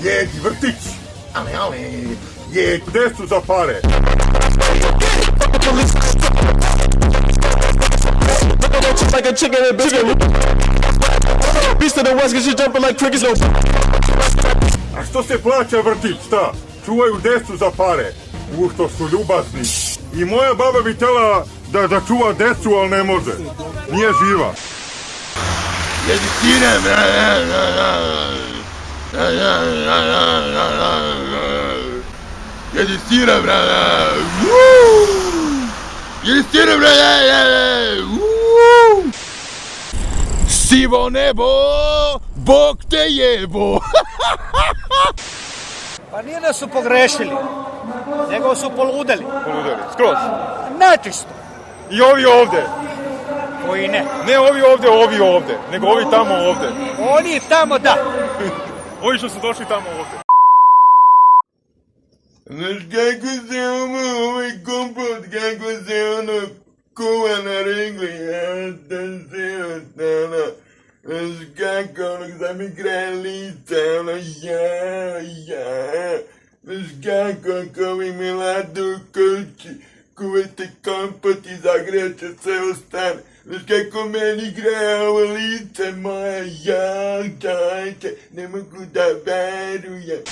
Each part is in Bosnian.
Jedi vrtić, ale, jedi decu za pare. Like a chicken and biscuit. Beast of the West, cause she jumping like crickets. No. A što se plaća vrtić, šta? Čuvaju decu za pare. Što su ljubazni. I moja baba bi htjela da čuva decu, ali ne može. Nije živa. Jedi sine, jedi sine, jedi sine, sivo nebo, Bog te jebo. Pa nije da su pogrešili, nego su poludeli. Poludeli, skroz. Načisto. I ovi ovde. Koji ne. Ne ovi ovde, nego ovi tamo ovde. Oni tamo da. Ovi što su došli tamo ovde. Znaš kako se ovaj kompot, kako se kuva na ringli, znaš kako sam mi kraljica, znaš kako vi mi ladu kući, kuvajte kompot i zagreće se ostane, znaš kako meni grava lice moja, čajke, ne mogu da verujem.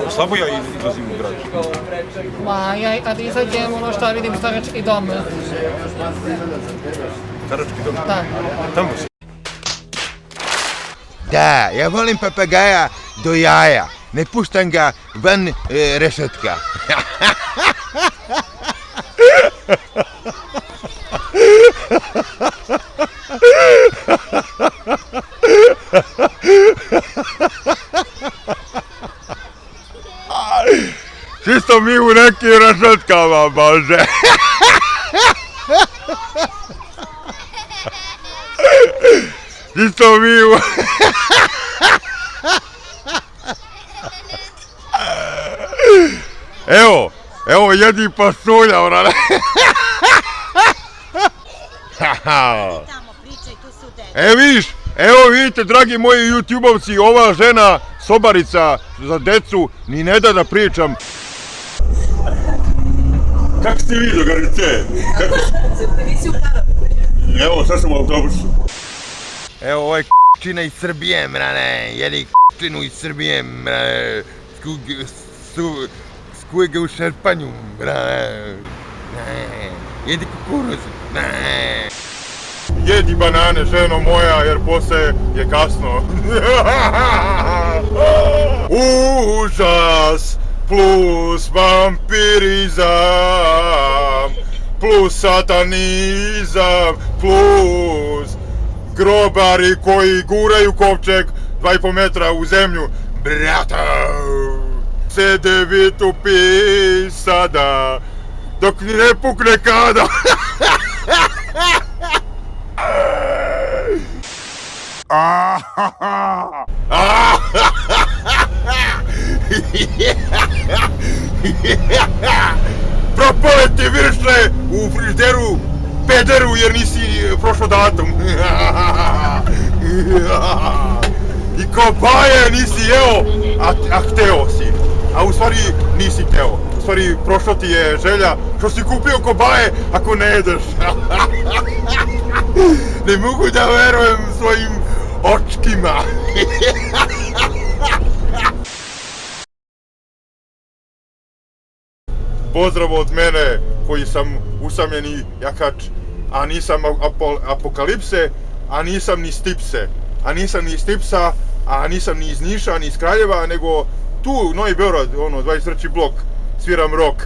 Slabo ja izlazim u grad. Ma, ja kad izađem, ono šta vidim, starački dom. Starački dom? Da. Tamo si. Da, ja volim papagaja do jaja. Ne puštam ga van rešetka. Čisto mi u nekim rešetkama, Bože. Čisto mi u... Evo jedi pasulja, brale. Evo vidite, dragi moji YouTube-ovci, ova žena, sobarica za decu, ni ne da pričam. Kako ste vi, drugarice? Evo, sad sam u autobusu. Evo ovaj k***čina iz Srbije, mrane, jedi k***činu iz Srbije, mrane, skuje ga u šerpanju, mrane, jedi kukuruz, mrane. Jedi banane, ženo moja, jer posle je kasno. Užas plus vampirizam plus satanizam plus grobari koji guraju kovčeg 2,5 metra u zemlju. Brata, sede vi tu pisada dok ne pukne kada. Propale ti viršle u frižderu, pederu, jer nisi prošao datum. I kao baje nisi jeo, a hteo si. A u stvari nisi hteo. U stvari prošlo ti je želja što si kupio kobaje ako ne jedeš. Ne mogu da verujem svojim očkima. Pozdrav od mene koji sam usamljeni jakač, a nisam apokalipse, a nisam ni stipse, a nisam ni stipsa, a nisam ni iz Niša, ni iz Kraljeva, nego tu, Novi Beograd, 23. blok, sviram rock.